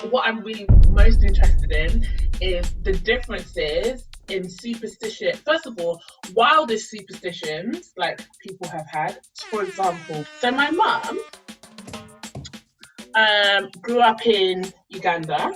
what I'm really most interested in is the differences in superstition. First of all, wildest superstitions like people have had. For example, so my mum grew up in Uganda,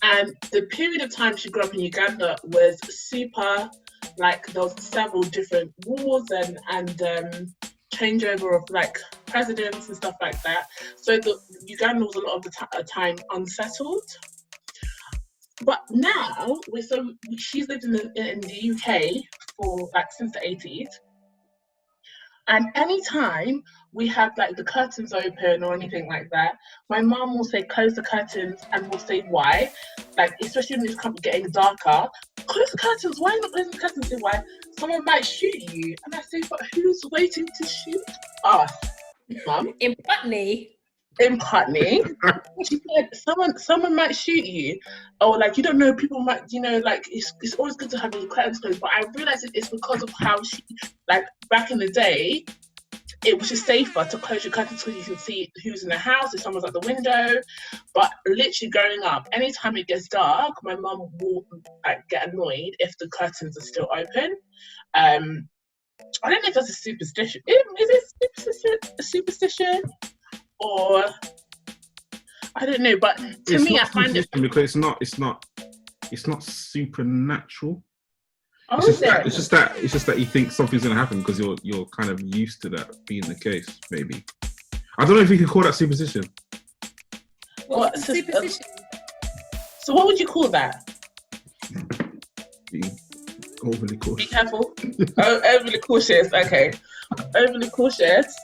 and the period of time she grew up in Uganda was super, like there was several different wars and changeover of like presidents and stuff like that. So the Uganda was a lot of the time unsettled. But now we're so she's lived in the UK for like since the 80s. And anytime we have like the curtains open or anything like that, my mom will say close the curtains and we'll say why. Like especially when it's getting darker, close the curtains. Why not close the curtains? Say why? Someone might shoot you. And I say, but who's waiting to shoot us, mum? In Putney. In Putney, she said someone might shoot you, or like you don't know, people might, like it's always good to have your curtains closed. But I realized it's because of how she, like back in the day, it was just safer to close your curtains because you can see who's in the house, if someone's at the window. But literally growing up, anytime it gets dark, my mum will like get annoyed if the curtains are still open. I don't know if that's a superstition. Is it a superstition? Or I don't know, but to me, I find it because it's not supernatural. Oh, it's just that you think something's gonna happen because you're kind of used to that being the case. Maybe I don't know if you can call that superstition. What's superstition? So what would you call that? Being overly cautious. Be careful. Overly cautious. Okay, overly cautious.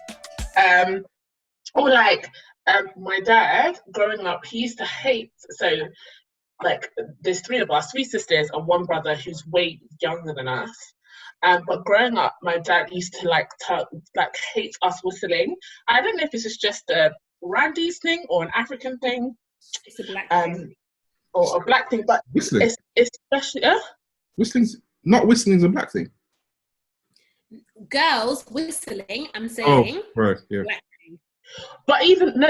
Or like my dad growing up, he used to hate, so like there's three sisters and one brother who's way younger than us. But growing up, my dad used to like hate us whistling. I don't know if this is just a Randy's thing or an African thing. It's a black thing. Or a black thing, but whistling. It's especially Whistling's a black thing. Girls whistling, I'm saying. Oh, right, yeah. Black. But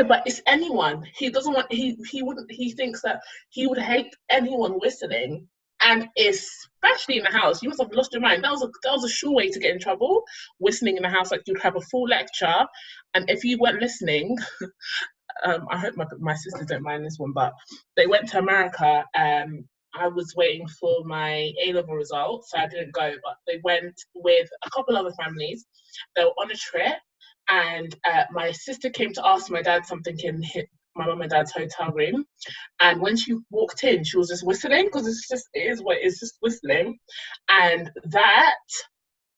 but it's anyone. He doesn't want. He thinks that he would hate anyone whistling, and especially in the house. You must have lost your mind. That was a sure way to get in trouble. Whistling in the house, like you'd have a full lecture, and if you weren't listening, I hope my sisters don't mind this one, but they went to America. I was waiting for my A-level results, so I didn't go. But they went with a couple other families. They were on a trip. And my sister came to ask my dad something in my mum and dad's hotel room. And when she walked in, she was just whistling because it's just whistling. And that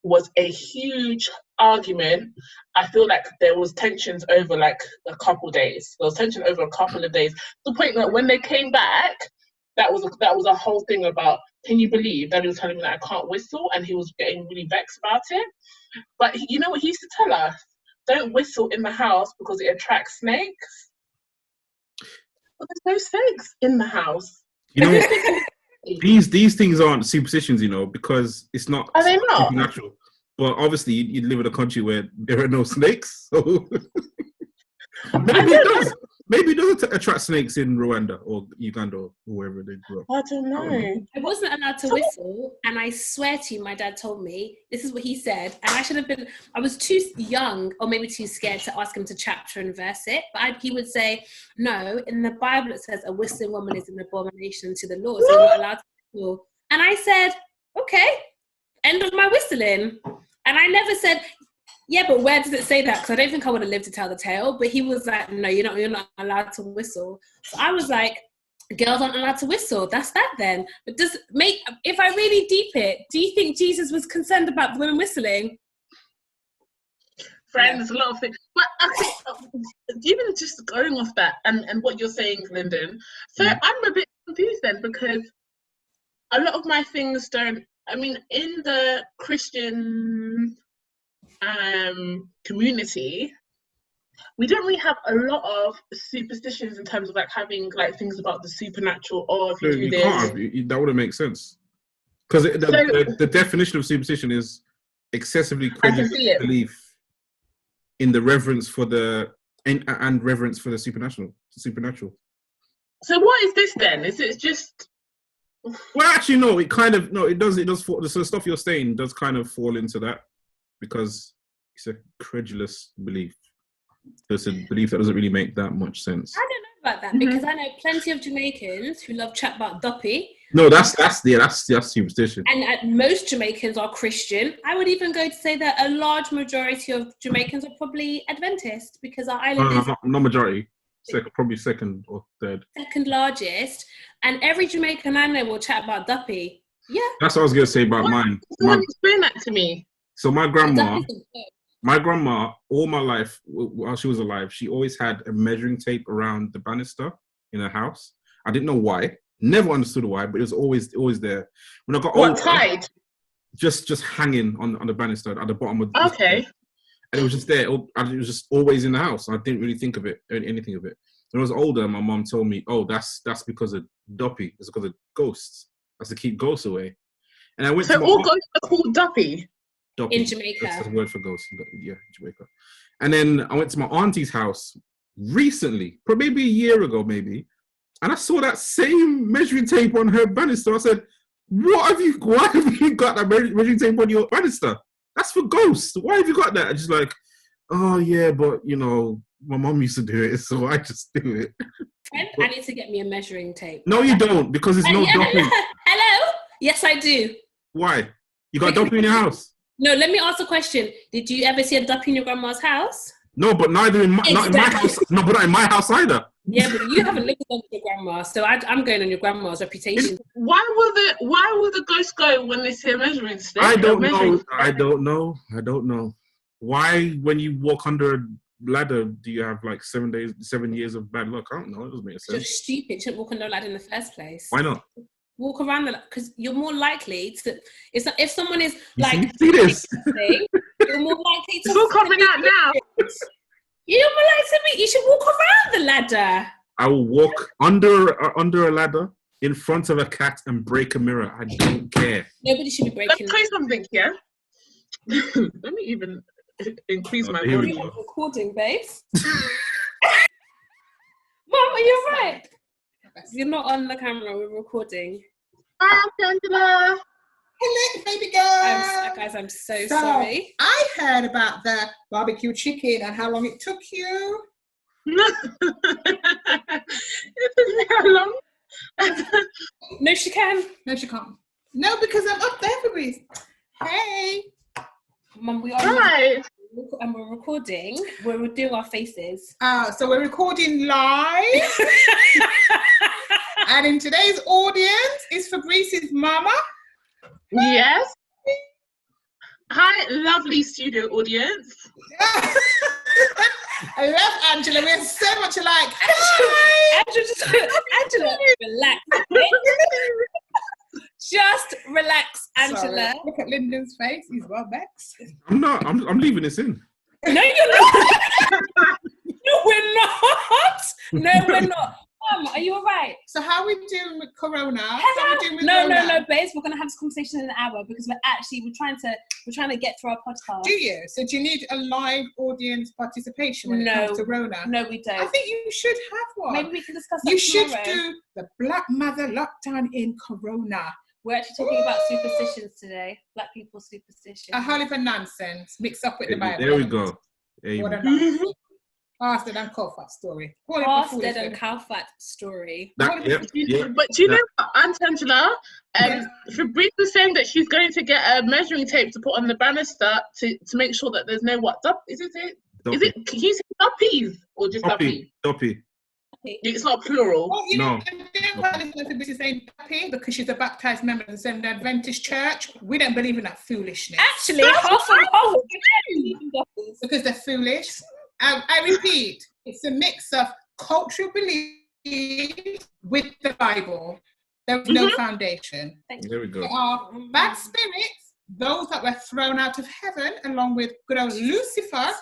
was a huge argument. I feel like there was tensions over like a couple days. There was tension over a couple of days. To the point that when they came back, that was a whole thing about, can you believe that he was telling me that I can't whistle? And he was getting really vexed about it. But you know what he used to tell us? Don't whistle in the house because it attracts snakes. But there's no snakes in the house. You know what? these things aren't superstitions, because it's not. Are they not? Supernatural. But obviously, you live in a country where there are no snakes, so maybe it does. Maybe it does attract snakes in Rwanda or Uganda or wherever they grew up. I don't know. I wasn't allowed to whistle, and I swear to you, my dad told me, this is what he said, and I was too young or maybe too scared to ask him to chapter and verse it, but he would say, no, in the Bible it says a whistling woman is an abomination to the Lord, so you're not allowed to whistle. And I said, okay, end of my whistling. And I never said, yeah, but where does it say that? Because I don't think I would have lived to tell the tale. But he was like, no, you're not allowed to whistle. So I was like, girls aren't allowed to whistle. That's that then. But if I really deep it, do you think Jesus was concerned about the women whistling? Friends, there's a lot of things. But I think, even just going off that and what you're saying, Lyndon, so I'm a bit confused then, because a lot of my things don't, in the Christian community, we don't really have a lot of superstitions in terms of like having like things about the supernatural, or if you do this. That wouldn't make sense. Because the definition of superstition is excessively credible belief in the reverence for and reverence for the supernatural. So what is this then? Is it just? Well, actually, no. It kind of no. It does fall. So the stuff you're saying does kind of fall into that because it's a credulous belief. It's a belief that doesn't really make that much sense. I don't know about that because I know plenty of Jamaicans who love chat about duppy. No, that's superstition. And most Jamaicans are Christian. I would even go to say that a large majority of Jamaicans are probably Adventist because our island is not majority. Probably second or third. Second largest, and every Jamaican I know will chat about duppy. Yeah, that's what I was gonna say about mine. Someone explain that to me. So my grandma, all my life while she was alive, she always had a measuring tape around the banister in her house. I didn't know why. Never understood why, but it was always there. When I got older, tied? Just hanging on the banister at the bottom of. Okay. And it was just there. It was just always in the house. I didn't really think of it, anything of it. When I was older, my mom told me, "Oh, that's because of duppy. It's because of ghosts. That's to keep ghosts away." And I went. So all ghosts are called duppy. In Jamaica. That's the word for ghosts. Yeah, in Jamaica. And then I went to my auntie's house recently, probably maybe a year ago, and I saw that same measuring tape on her banister. I said, why have you got that measuring tape on your banister? That's for ghosts. Why have you got that? I'm just like, oh yeah, but my mom used to do it, so I just do it. I need to get me a measuring tape. No, you don't, because it's no duppy. Hello? Yes, I do. Why? You got duppy in your house? No, let me ask a question. Did you ever see a duppy in your grandma's house? No, but not in my house. No, but not in my house either. Yeah, but you haven't lived with your grandma, so I'm going on your grandma's reputation. Why will the ghost go when they see a measuring stick? I don't know. Why, when you walk under a ladder, do you have like 7 years of bad luck? I don't know. It doesn't make sense. You're stupid. You shouldn't walk under a ladder in the first place. Why not? Walk around because you're more likely to. If someone is like, see this? You're more likely to. It's all coming out now. You're more likely to meet. You should walk around the ladder. I will walk under a ladder in front of a cat and break a mirror. I don't care. Nobody should be breaking. Let's try something, yeah. Let me even increase my volume. Recording, babes. Mom, are you right? You're not on the camera. We're recording. Hi, Angela. Hello, baby girl. Guys, I'm so sorry. I heard about the barbecue chicken and how long it took you. It took me how long? No, she can. No, she can't. No, because I'm up there for me. Hey. Mum, we are. Hi. And we're recording. We're doing our faces. So we're recording live. And in today's audience is Fabrice's mama. Yes. Hi, lovely studio audience. I love Angela. We're so much alike. Angela, relax. Just relax, Angela. Sorry. Look at Lyndon's face. He's well vexed. I'm not. I'm leaving this in. No, you're not. No, we're not. No, we're not. Are you all right? So how are we doing with Corona? No, babes. We're gonna have this conversation in an hour because we're trying to get through our podcast. Do you? So do you need a live audience participation when it comes to Corona? No, we don't. I think you should have one. Maybe we can discuss that You tomorrow. should do the Black Mother lockdown in Corona. We're actually talking about superstitions today. Black people's superstitions. A whole heap of nonsense mixed up with the Bible. There we go. What a nonsense. Bastard and Kofat story. Bastard and Kofat story. But do you know what, Aunt Angela? Fabrice was saying that she's going to get a measuring tape to put on the banister to make sure that there's no Is it? Can you say duppies or just duppy? Duppy. It's not plural. Well, No. Fabrice is saying duppy because she's a baptized member of the Seventh-day Adventist Church. We don't believe in that foolishness. Actually, half and half. Because they're foolish. I repeat, it's a mix of cultural beliefs with the Bible. There's no foundation. There we go. There are bad spirits, those that were thrown out of heaven, along with good old Lucifer.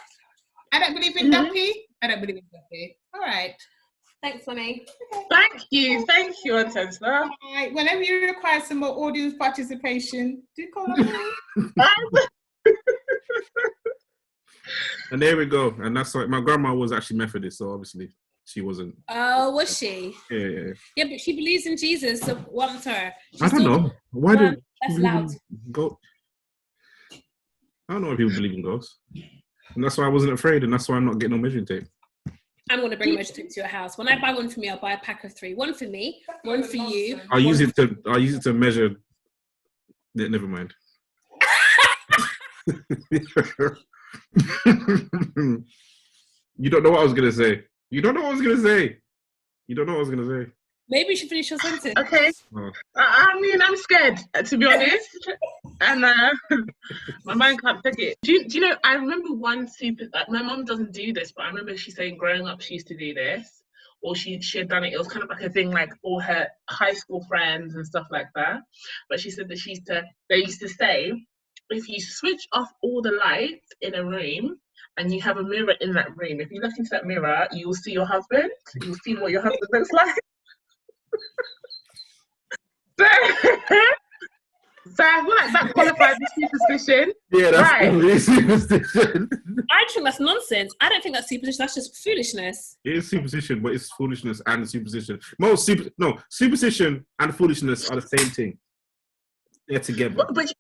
I don't believe in duppy. I don't believe in duppy. All right. Thanks, Mummy. Thank you, Aunt Angela. All right. Whenever you require some more audience participation, do call on me. And there we go. And that's like my grandma was actually Methodist, so obviously she wasn't. Oh, was she? Yeah. Yeah, but she believes in Jesus, so what's her? I don't know. Why do that's people loud. go? I don't know if people believe in ghosts. And that's why I wasn't afraid, and that's why I'm not getting no measuring tape. I'm going to bring a measuring tape to your house. When I buy one for me, I'll buy a pack of 3. One for me, one for you. I'll use it to measure. Yeah, never mind. You don't know what I was gonna say. Maybe you should finish your sentence. Okay. Oh. I mean, I'm scared, to be honest. And my mind can't take it. Do you know, I remember my mum doesn't do this, but I remember she saying growing up she used to do this. Or she had done it. It was kind of like a thing, like all her high school friends and stuff like that. But she said that they used to say, if you switch off all the lights in a room and you have a mirror in that room, if you look into that mirror, you will see your husband. You'll see what your husband looks like. So I feel like that qualifies as superstition. Yeah, that's right. Superstition. I think that's nonsense. I don't think that's superstition. That's just foolishness. It is superstition, but it's foolishness and superstition. Superstition and foolishness are the same thing. They're together. But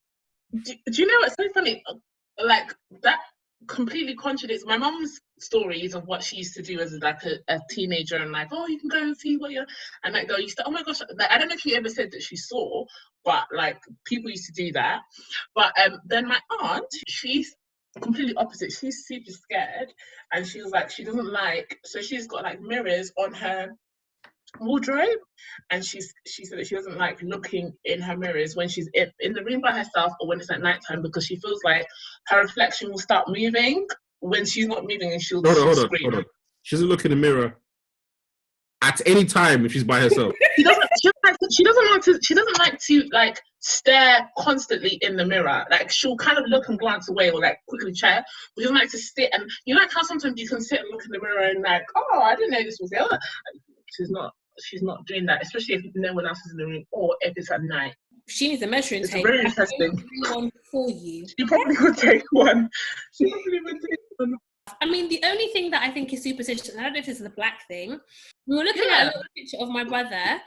do you know what's so funny? Like that completely contradicts my mum's stories of what she used to do as like a teenager, and like, oh, you can go and see what you're, and like girl used to, oh my gosh, like, I don't know if she ever said that she saw, but like people used to do that. But then my aunt, she's completely opposite. She's super scared, and she was like, she doesn't like, so she's got like mirrors on her wardrobe, and she said that she doesn't like looking in her mirrors when she's in the room by herself or when it's at nighttime, because she feels like her reflection will start moving when she's not moving, and she'll scream. Hold on. She doesn't look in the mirror at any time if she's by herself. She doesn't like to like stare constantly in the mirror. Like she'll kind of look and glance away or like quickly check. But she doesn't like to sit, and you know like how sometimes you can sit and look in the mirror and like, oh, I didn't know this was there. She's not doing that, especially if no one else is in the room or if it's at night. She needs a measuring tape. Very interesting. One for you. She probably would take one. I mean, the only thing that I think is superstition, I don't know if this is a black thing. We were looking at a little picture of my brother,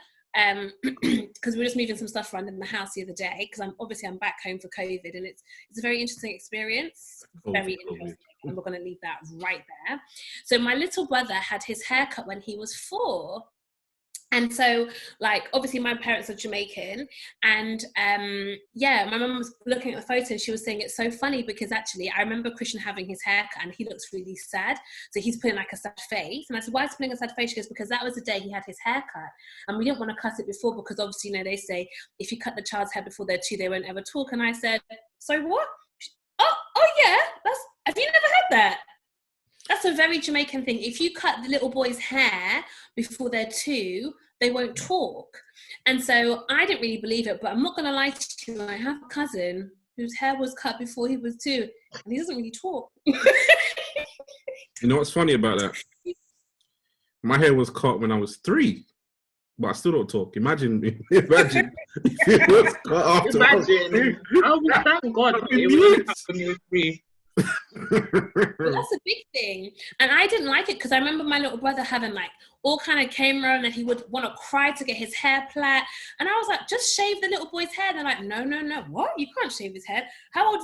because we were just moving some stuff around in the house the other day, because I'm back home for COVID, and it's a very interesting experience. Very interesting. And we're going to leave that right there. So my little brother had his hair cut when he was 4. And so, like, obviously my parents are Jamaican, and my mum was looking at the photo and she was saying it's so funny because actually I remember Christian having his hair cut and he looks really sad. So he's putting like a sad face. And I said, why is he putting a sad face? She goes, because that was the day he had his hair cut. And we didn't want to cut it before because obviously, you know, they say if you cut the child's hair before they're 2, they won't ever talk. And I said, so what? Oh yeah, have you never had that? That's a very Jamaican thing. If you cut the little boy's hair before they're 2, they won't talk. And so I didn't really believe it, but I'm not going to lie to you. I have a cousin whose hair was cut before he was 2, and he doesn't really talk. You know what's funny about that? My hair was cut when I was 3, but I still don't talk. Imagine if it was cut after. Imagine. Thank God it was cut when you were 3. Well, that's a big thing, and I didn't like it because I remember my little brother having like all kind of came around and he would want to cry to get his hair plait, and I was like, just shave the little boy's hair. And they're like, no, what? You can't shave his head. How old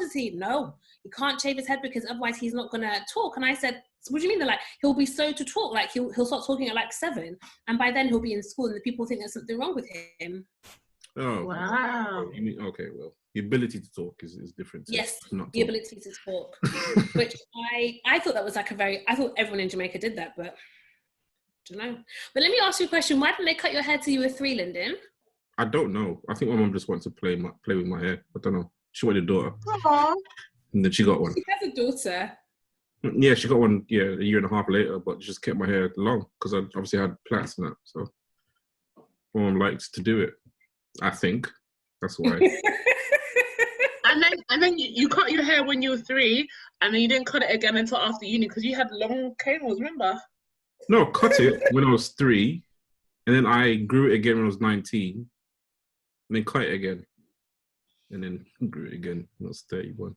is he? No, you can't shave his head because otherwise he's not gonna talk. And I said, what do you mean? They're like, he'll be so to talk, like he'll start talking at like 7, and by then he'll be in school and the people think there's something wrong with him. Oh wow. Okay, well, the ability to talk is different. Yes, the ability to talk, which I thought that was like I thought everyone in Jamaica did that, but I don't know. But let me ask you a question. Why didn't they cut your hair till you were 3, Lyndon? I don't know. I think my mum just wants to play with my hair. I don't know. She wanted a daughter. Aww. And then she got one. She has a daughter. Yeah, she got one, a year and a half later, but just kept my hair long because I obviously had plaits and that. So my mum likes to do it. I think that's why. and then you cut your hair when you were 3, and then you didn't cut it again until after uni because you had long cables, remember? No, cut it when I was 3, and then I grew it again when I was 19, and then cut it again, and then grew it again when I was 31.